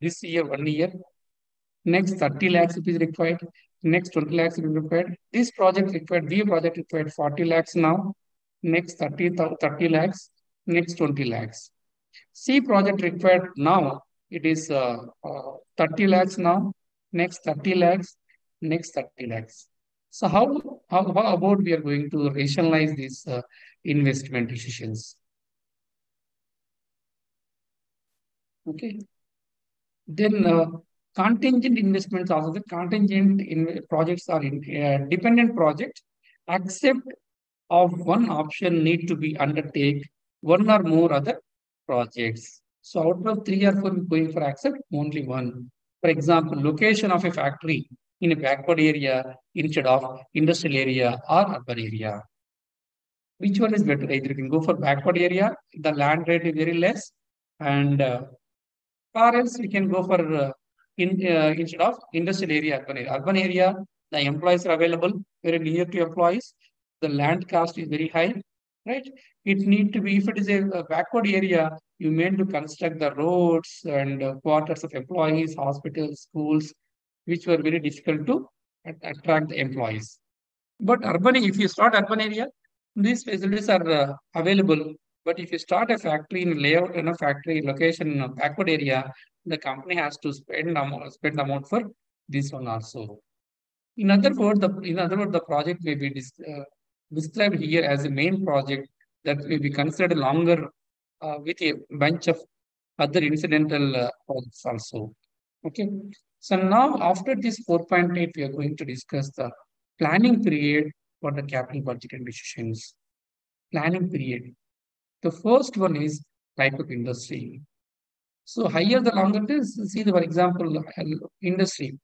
this year, 1 year. Next 30 lakhs it is required. Next 20 lakhs it is required. This project required, B project required 40 lakhs now. Next 30 lakhs. Next 20 lakhs. C project required now, it is 30 lakhs now. Next 30 lakhs. Next 30 lakhs. So how about we are going to rationalize these investment decisions? Okay. Then contingent investments also, the projects are dependent projects, except of one option need to be undertake one or more other projects. So out of 3 or 4 going for accept only one. For example, location of a factory in a backward area instead of industrial area or urban area. Which one is better? Either you can go for backward area, the land rate is very less, and or else we can go for instead of industrial area, urban area. Urban area, the employees are available, very near to employees. The land cost is very high, right? It need to be, if it is a backward area, you mean to construct the roads and quarters of employees, hospitals, schools, which were very difficult to attract the employees. But urban, if you start urban area, these facilities are available. But if you start a factory in layout in a factory location in a backward area, the company has to spend amount for this one also. In other words, the project may be described here as a main project that may be considered longer with a bunch of other incidental projects also. Okay. So now after this 4.8, we are going to discuss the planning period for the capital budgeting decisions. Planning period. The first one is type of industry. So higher the longer it is, see the, for example, industry,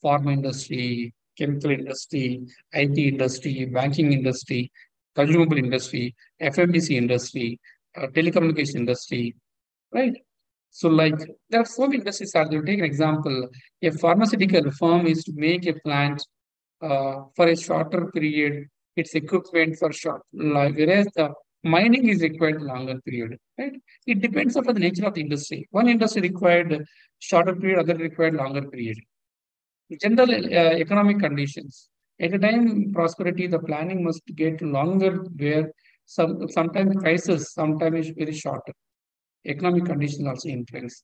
pharma industry, chemical industry, IT industry, banking industry, consumable industry, FMCG industry, telecommunication industry, right? So like there are some industries are there. Take an example, a pharmaceutical firm is to make a plant for a shorter period, its equipment for short, whereas the mining is required longer period, right? It depends on the nature of the industry. One industry required shorter period, other required longer period. General economic conditions. At a time prosperity, the planning must get longer where sometimes crisis, sometimes is very short. Economic conditions also influence.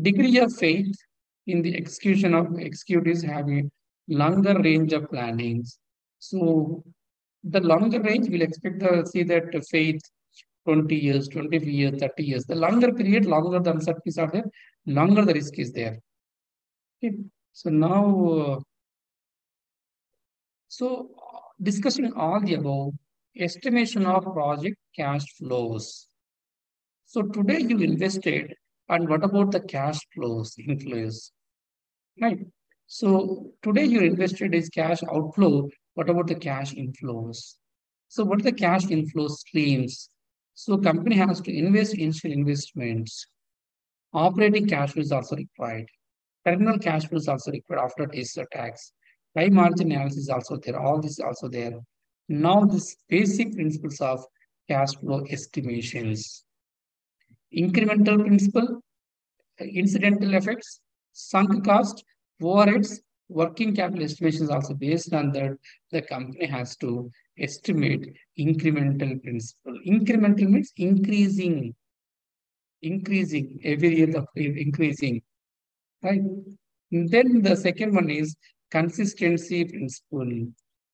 Degree of faith in the execution of executives have a longer range of plannings. So the longer range, we'll expect to see that faith 20 years, 20 years, 30 years. The longer period, longer the uncertainties are there, longer the risk is there. Okay. So now, discussing all the above, estimation of project cash flows. So today you invested, and what about the cash flows, inflows? Right. So today you invested is cash outflow. What about the cash inflows? So what are the cash inflow streams? So company has to invest initial investments. Operating cash flow is also required. Terminal cash flow is also required after this tax. High margin analysis is also there. All this is also there. Now this basic principles of cash flow estimations. Incremental principle, incidental effects, sunk cost, overheads, working capital estimations also based on that the company has to estimate incremental principle. Incremental means increasing every year, increasing, right? And then the second one is consistency principle.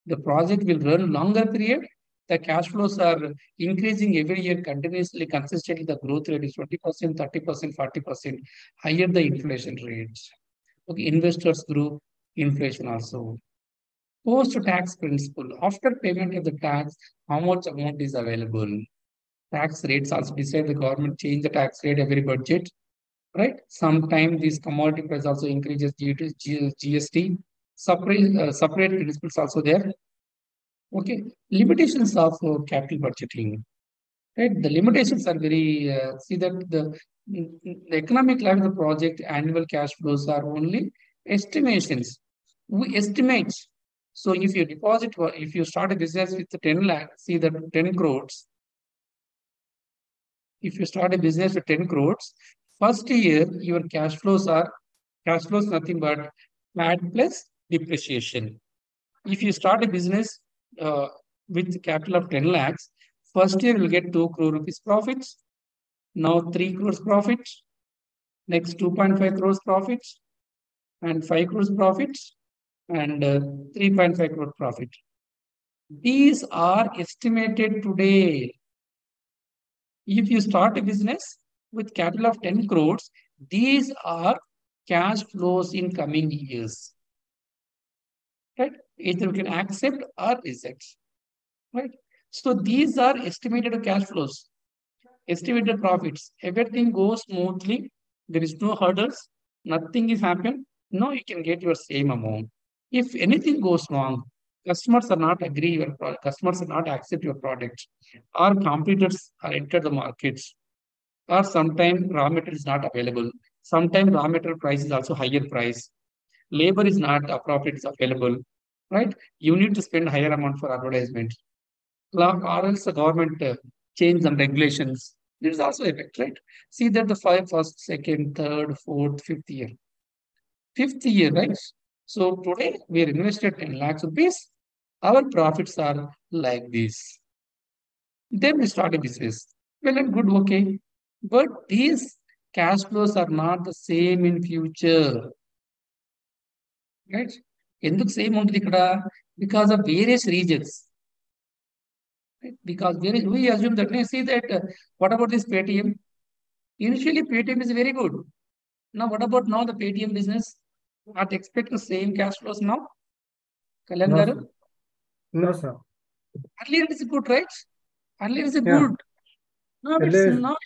The project will run longer period. The cash flows are increasing every year continuously, consistently. The growth rate is 20%, 30%, 40%, higher the inflation rates. Okay, investors group, inflation also. Post-tax principle. After payment of the tax, how much amount is available? Tax rates also decide the government change the tax rate every budget, right? Sometimes this commodity price also increases due to GST. Separate principles also there. Okay, limitations of capital budgeting. Right, the limitations are very see that the economic life of the project annual cash flows are only estimations. We estimate. So if you deposit, if you start a business with 10 lakh, see that 10 crores. If you start a business with 10 crores, first year your cash flows nothing but flat plus depreciation. If you start a business with capital of 10 lakhs, first year you will get 2 crore rupees profits. Now 3 crores profits. Next 2.5 crores profits. And 5 crores profits. And 3.5 crore profit. These are estimated today. If you start a business with capital of 10 crores, these are cash flows in coming years. Right? Either you can accept or reject. Right? So these are estimated cash flows, estimated profits. Everything goes smoothly. There is no hurdles. Nothing is happened. Now you can get your same amount. If anything goes wrong, customers are not agree your product, customers are not accept your product, or competitors are enter the markets, or sometimes raw material is not available. Sometimes raw material price is also higher price. Labor is not appropriate, is available. Right? You need to spend higher amount for advertisement. Or else the government change some regulations. There is also effect, right? See that the first, second, third, fourth, fifth year. Fifth year, right? So today we are invested 10 lakhs rupees. Our profits are like this. Then we start a business. Well and good, okay. But these cash flows are not the same in future. Right? ఎందుకు same ఉంటుంది ఇక్కడ? Because of various regions. Right? Because we assume that, see that, what about this Paytm? Initially, Paytm is very good. Now, what about now the Paytm business? Not expect the same cash flows now? Kalyan No, garu? sir. No, sir. Earlier it is good, right? Earlier it is Yeah. good. Now it's Earlier- not.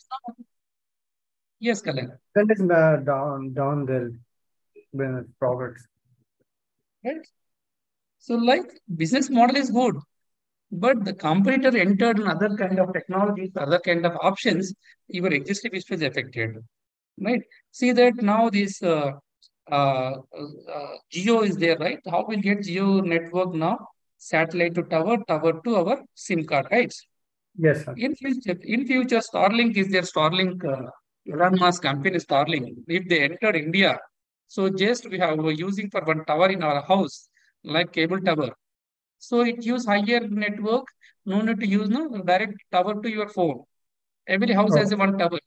Yes, Kalyan. Then it's down the profits. Right? So, like, business model is good, but the competitor entered in other kind of technologies, other kind of options, your existing business is affected. Right? See that now this Geo is there, right? How we'll get Geo network now? Satellite to tower, tower to our SIM card, right? Yes, sir. In future, Starlink is there. Starlink, Elon Musk company Starlink. If they enter India, so just we're using for one tower in our house, like cable tower. So it use higher network. No need to use no direct tower to your phone. Every house has a one tower.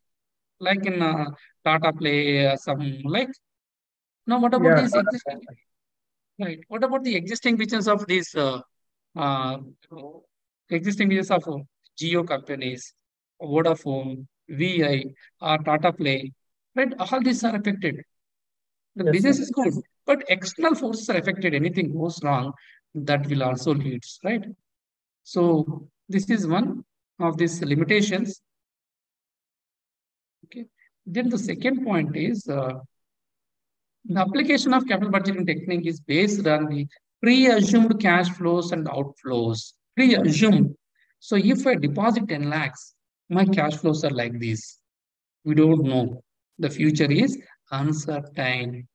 like in Tata Play, some like. Now, what about Yeah, these existing? Right. What about the existing business of these uh, existing business of Geo companies, Vodafone, VI, or Tata Play? Right. All these are affected. The yes, sir. business is good, but external forces are affected. Anything goes wrong, that will also leads, right? So this is one of these limitations. Okay. Then the second point is the application of capital budgeting technique is based on the pre-assumed cash flows and outflows. Pre-assumed. So if I deposit 10 lakhs, my cash flows are like this. We don't know. The future is uncertain.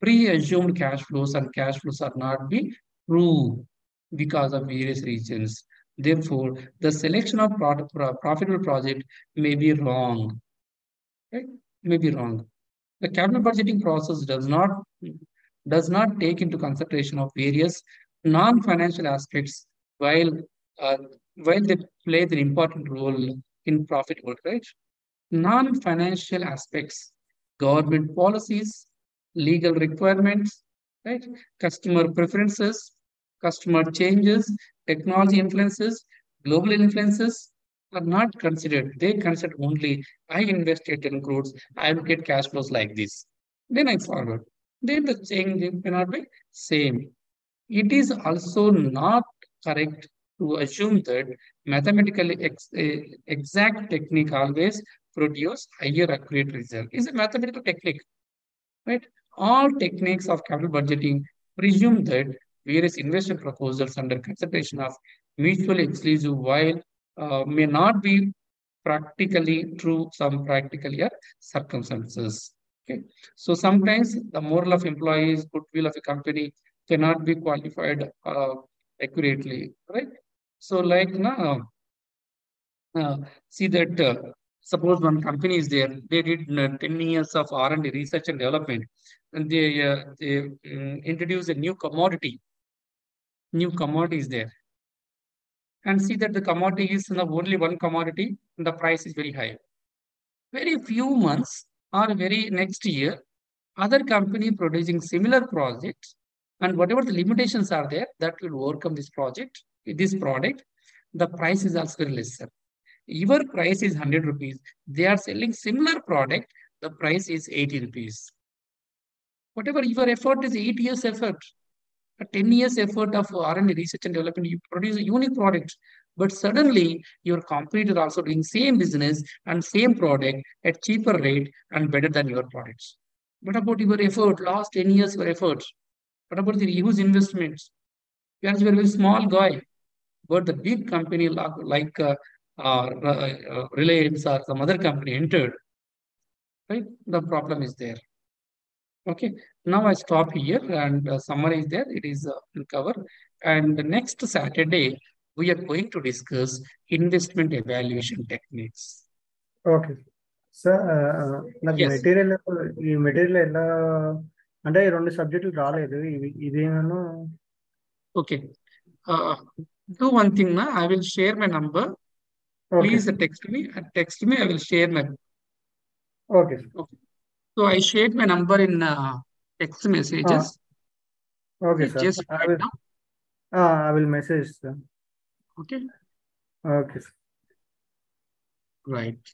Pre-assumed cash flows and cash flows are not be true because of various reasons. Therefore, the selection of profitable project may be wrong. Right? May be wrong. The capital budgeting process does not take into consideration of various non-financial aspects while uh, while they play an important role in profit work, right? Non-financial aspects, government policies, legal requirements, right? Customer preferences, customer changes, technology influences, global influences are not considered. They consider only I invested 10 crores, I will get cash flows like this. Then I forward. Then the change cannot be same. It is also not correct to assume that mathematically exact technique always produce higher accurate result. It's a mathematical technique, right? All techniques of capital budgeting presume that various investment proposals under consideration of mutually exclusive while may not be practically true, some practically are circumstances. Okay. So sometimes the moral of employees, goodwill of a company cannot be qualified accurately, right? So like now, uh, see that suppose one company is there, they did 10 years of R&D, research and development, and they introduce a new commodity is there, and see that the commodity is only one commodity, and the price is very high. Very few months or very next year, other company producing similar projects, and whatever the limitations are there, that will overcome this product, the price is also very lesser. Your price is 100 rupees. They are selling similar product. The price is 80 rupees. Whatever your effort is 8 years effort, a 10 years effort of R&D research and development, you produce a unique product. But suddenly your competitor also doing same business and same product at cheaper rate and better than your products. What about your effort? Last 10 years your effort. What about the huge investments? You are a very small guy, but the big company Reliance or some other company entered, right? The problem is there. Okay. Now I stop here and summary is there. It is cover. And the next Saturday, we are going to discuss investment evaluation techniques. Okay sir. నాకు Yes. ఈ material ఎలా అంటే ఈ 2 సబ్జెక్టులు రాలేదు. ఇదేమో Okay. Do one thing now. I will share my number. Okay Please text me. Text me. I will share my. Okay sir. Okay. So I shared my number in text messages. Okay Okay, sir. just write down. I will message sir. Okay. Okay sir. Right.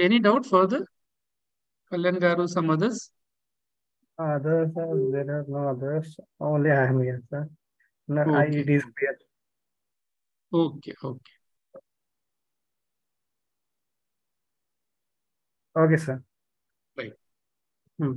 Any doubt further? Kalyan Garu, some others? Others, there are no others. Only I am here, sir. No, Okay. it is clear. Okay. Okay. Okay, sir. Right. Hmm.